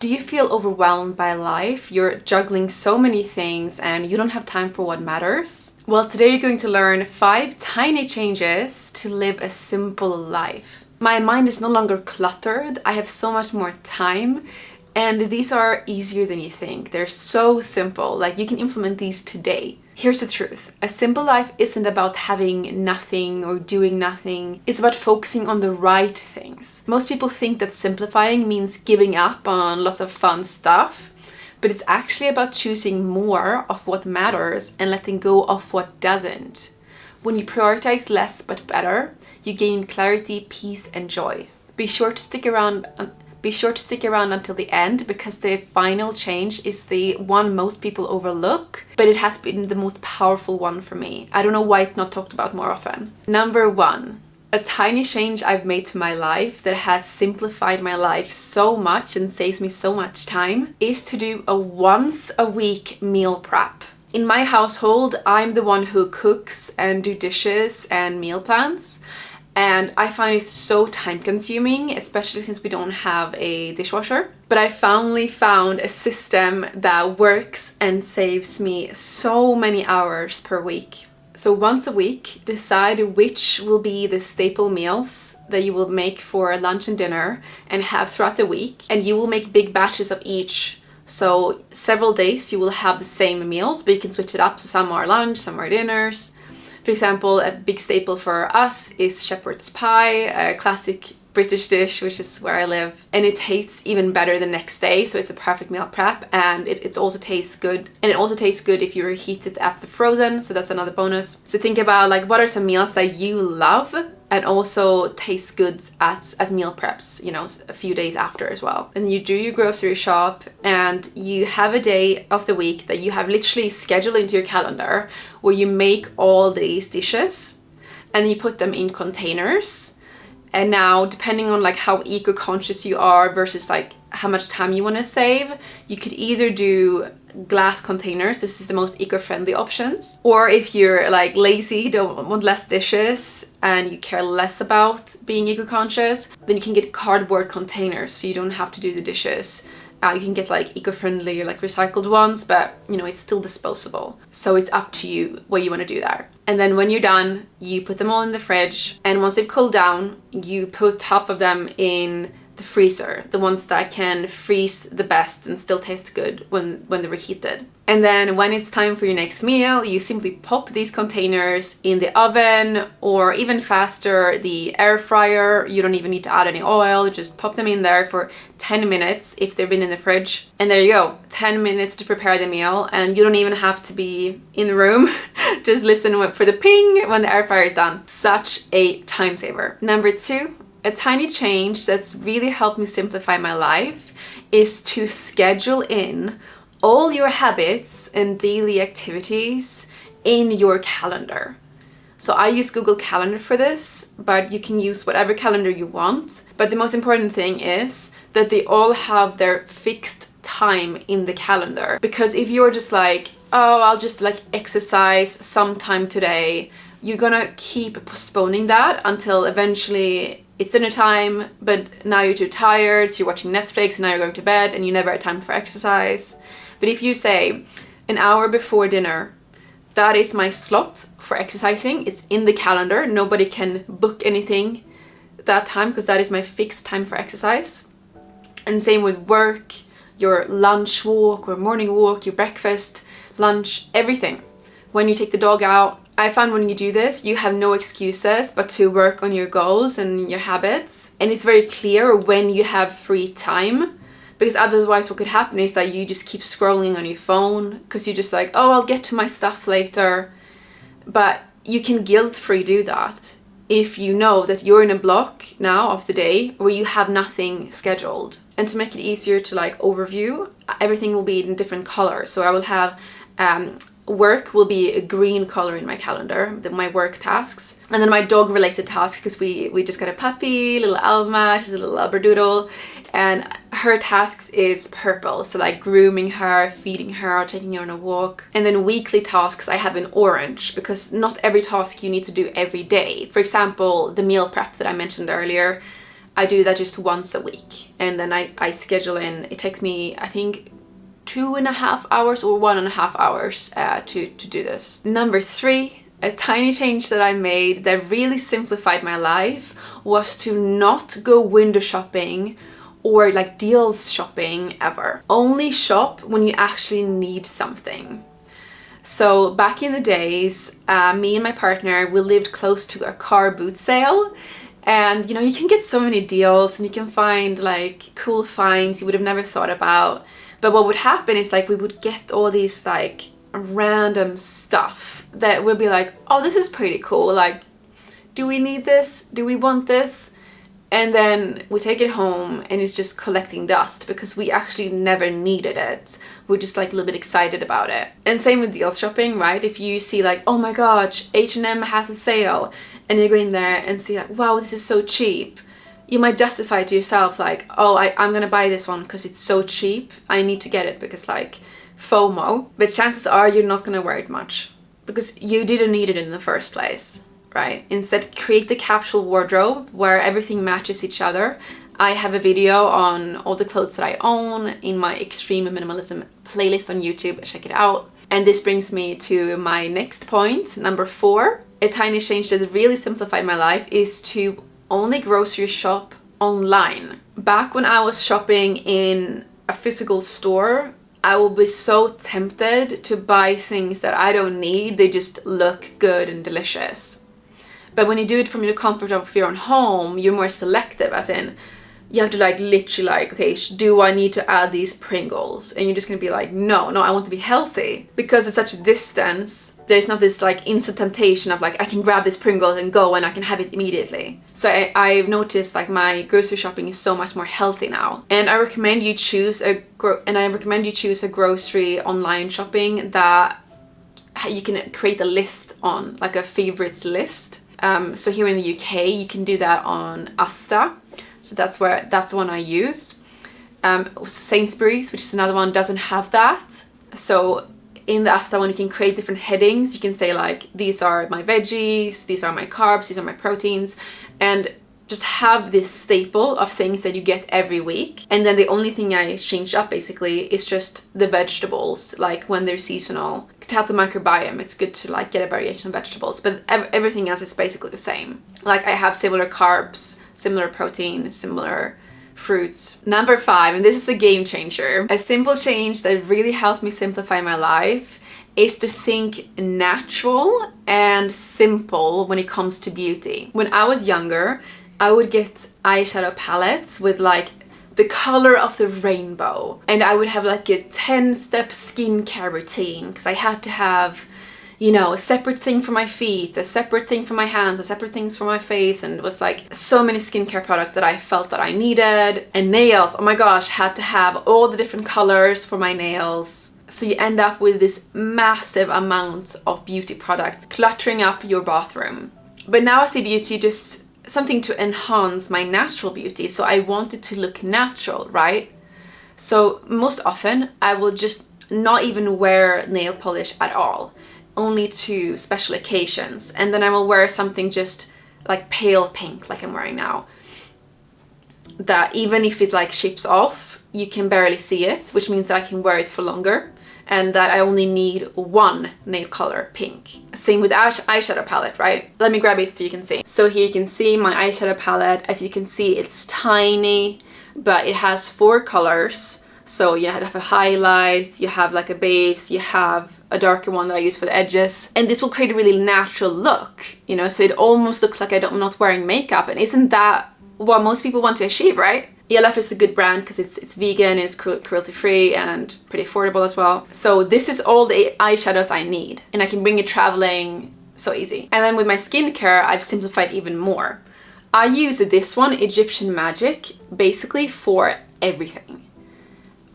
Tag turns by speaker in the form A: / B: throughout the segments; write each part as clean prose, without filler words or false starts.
A: Do you feel overwhelmed by life? You're juggling so many things and you don't have time for what matters? Well, today you're going to learn 5 tiny changes to live a simple life. My mind is no longer cluttered. I have so much more time, and these are easier than you think. They're so simple, like you can implement these today. Here's the truth. A simple life isn't about having nothing or doing nothing. It's about focusing on the right things. Most people think that simplifying means giving up on lots of fun stuff, but it's actually about choosing more of what matters and letting go of what doesn't. When you prioritize less but better, you gain clarity, peace, and joy. Be sure to stick around until the end, because the final change is the one most people overlook, but it has been the most powerful one for me. I don't know why it's not talked about more often. Number 1, a tiny change I've made to my life that has simplified my life so much and saves me so much time is to do a once a week meal prep. In my household, I'm the one who cooks and do dishes and meal plans. And I find it so time consuming, especially since we don't have a dishwasher. But I finally found a system that works and saves me so many hours per week. So once a week, decide which will be the staple meals that you will make for lunch and dinner and have throughout the week. And you will make big batches of each. So several days you will have the same meals, but you can switch it up. So some are lunch, some are dinners. For example, a big staple for us is shepherd's pie, a classic British dish, which is where I live. And it tastes even better the next day, so it's a perfect meal prep. And it also tastes good. And it also tastes good if you reheat it after frozen, so that's another bonus. So think about like what are some meals that you love and also taste good as meal preps, you know, a few days after as well. And then you do your grocery shop and you have a day of the week that you have literally scheduled into your calendar where you make all these dishes and you put them in containers. And now, depending on like how eco-conscious you are versus like how much time you want to save, you could either do glass containers. This is the most eco-friendly options. Or if you're like lazy, don't want less dishes and you care less about being eco-conscious, then you can get cardboard containers so you don't have to do the dishes. You can get like eco-friendly or like recycled ones, but you know, it's still disposable. So it's up to you what you want to do there. And then when you're done, you put them all in the fridge. And once they've cooled down, you put half of them in the freezer, the ones that can freeze the best and still taste good when they're reheated. And then when it's time for your next meal, you simply pop these containers in the oven, or even faster, the air fryer. You don't even need to add any oil, just pop them in there for 10 minutes if they've been in the fridge. And there you go, 10 minutes to prepare the meal, and you don't even have to be in the room. Just listen for the ping when the air fryer is done. Such a time saver. Number 2, a tiny change that's really helped me simplify my life is to schedule in all your habits and daily activities in your calendar. So I use Google Calendar for this, but you can use whatever calendar you want. But the most important thing is that they all have their fixed time in the calendar. Because if you're just like, oh, I'll just like exercise sometime today, you're gonna keep postponing that until eventually it's dinner time, but now you're too tired, so you're watching Netflix and now you're going to bed and you never had time for exercise. But if you say an hour before dinner, that is my slot for exercising, it's in the calendar, nobody can book anything that time because that is my fixed time for exercise. And same with work, your lunch walk or morning walk, your breakfast, lunch, everything. When you take the dog out, I found when you do this, you have no excuses but to work on your goals and your habits. And it's very clear when you have free time, because otherwise what could happen is that you just keep scrolling on your phone because you're just like, oh, I'll get to my stuff later. But you can guilt-free do that if you know that you're in a block now of the day where you have nothing scheduled. And to make it easier to like overview, everything will be in different colors. So I will have work will be a green color in my calendar, my work tasks. And then my dog related tasks, because we just got a puppy, little Alma, she's a little Labradoodle, and her tasks is purple. So like grooming her, feeding her, taking her on a walk. And then weekly tasks I have in orange, because not every task you need to do every day. For example, the meal prep that I mentioned earlier, I do that just once a week. And then I schedule in, it takes me, I think, 2.5 hours or 1.5 hours to do this. Number 3, a tiny change that I made that really simplified my life was to not go window shopping or like deals shopping ever. Only shop when you actually need something. So back in the days, me and my partner, we lived close to a car boot sale. And you know, you can get so many deals and you can find like cool finds you would have never thought about. But what would happen is like we would get all these like random stuff that would be like, oh, this is pretty cool. Like, do we need this? Do we want this? And then we take it home and it's just collecting dust because we actually never needed it. We're just like a little bit excited about it. And same with deal shopping, right? If you see like, oh my gosh, H&M has a sale, and you go in there and see like, wow, this is so cheap. You might justify to yourself like, oh, I'm gonna buy this one because it's so cheap. I need to get it because like FOMO. But chances are you're not gonna wear it much because you didn't need it in the first place. Right? Instead, create the capsule wardrobe where everything matches each other. I have a video on all the clothes that I own in my extreme minimalism playlist on YouTube. Check it out. And this brings me to my next point, number 4. A tiny change that really simplified my life is to only grocery shop online. Back when I was shopping in a physical store, I will be so tempted to buy things that I don't need. They just look good and delicious. But when you do it from the comfort of your own home, you're more selective, as in you have to like literally like, okay, do I need to add these Pringles? And you're just gonna be like, no, I want to be healthy. Because it's such a distance, there's not this like instant temptation of like, I can grab this Pringles and go and I can have it immediately. So I've noticed like my grocery shopping is so much more healthy now. And I recommend you choose a grocery online shopping that you can create a list on, like a favorites list. So here in the UK, you can do that on Asta. So that's the one I use. Sainsbury's, which is another one, doesn't have that. So in the Asta one, you can create different headings. You can say like, these are my veggies, these are my carbs, these are my proteins, and just have this staple of things that you get every week. And then the only thing I change up basically is just the vegetables, like when they're seasonal. To help the microbiome, it's good to like get a variation of vegetables, but everything else is basically the same. Like I have similar carbs, similar protein, similar fruits. Number 5, and this is a game changer. A simple change that really helped me simplify my life is to think natural and simple when it comes to beauty. When I was younger, I would get eyeshadow palettes with like the color of the rainbow, and I would have like a 10-step skincare routine because I had to have, you know, a separate thing for my feet, a separate thing for my hands, a separate things for my face, and it was like so many skincare products that I felt that I needed. And nails, oh my gosh, had to have all the different colors for my nails. So you end up with this massive amount of beauty products cluttering up your bathroom. But now I see beauty just something to enhance my natural beauty. So I want it to look natural, right? So most often I will just not even wear nail polish at all, only to special occasions. And then I will wear something just like pale pink, like I'm wearing now, that even if it like chips off, you can barely see it, which means that I can wear it for longer, and that I only need one nail color, pink. Same with eyeshadow palette, right? Let me grab it so you can see. So here you can see my eyeshadow palette. As you can see, it's tiny, but it has 4 colors. So you have a highlight, you have like a base, you have a darker one that I use for the edges. And this will create a really natural look, you know, so it almost looks like I'm not wearing makeup. And isn't that what most people want to achieve, right? ELF is a good brand because it's vegan, it's cruelty-free, and pretty affordable as well. So this is all the eyeshadows I need, and I can bring it traveling so easy. And then with my skincare, I've simplified even more. I use this one, Egyptian Magic, basically for everything,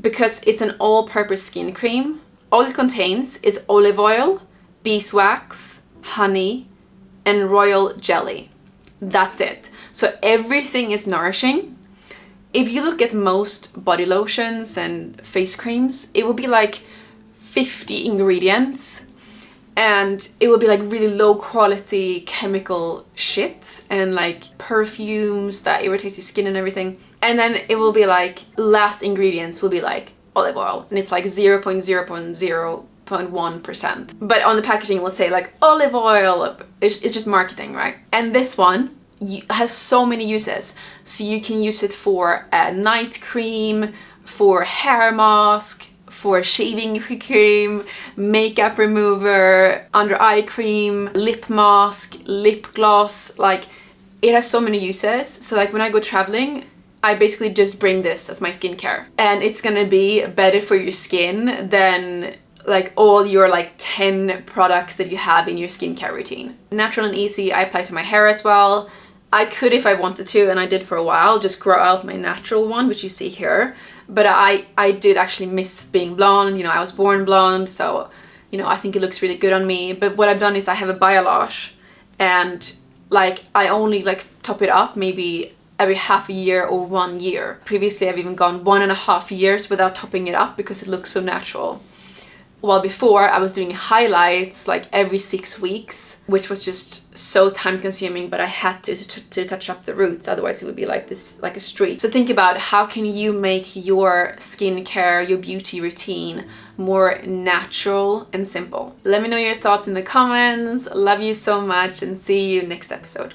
A: because it's an all-purpose skin cream. All it contains is olive oil, beeswax, honey, and royal jelly. That's it. So everything is nourishing. If you look at most body lotions and face creams, it will be like 50 ingredients, and it will be like really low quality chemical shit and like perfumes that irritates your skin and everything. And then it will be like last ingredients will be like olive oil, and it's like 0.1%. But on the packaging it will say like olive oil. It's just marketing, right? And this one has so many uses. So you can use it for a night cream, for hair mask, for shaving cream, makeup remover, under eye cream, lip mask, lip gloss. Like, it has so many uses. So like when I go traveling, I basically just bring this as my skincare, and it's gonna be better for your skin than like all your like 10 products that you have in your skincare routine. Natural and easy. I apply to my hair as well. I could, if I wanted to, and I did for a while, just grow out my natural one, which you see here. But I did actually miss being blonde. You know, I was born blonde, so, you know, I think it looks really good on me. But what I've done is I have a biolash, and like I only like top it up maybe every half a year or 1 year. Previously, I've even gone 1.5 years without topping it up because it looks so natural. While before, I was doing highlights like every 6 weeks, which was just so time consuming, but I had to touch up the roots, otherwise it would be like this, like a streak. So think about how can you make your skincare, your beauty routine more natural and simple. Let me know your thoughts in the comments. Love you so much, and see you next episode.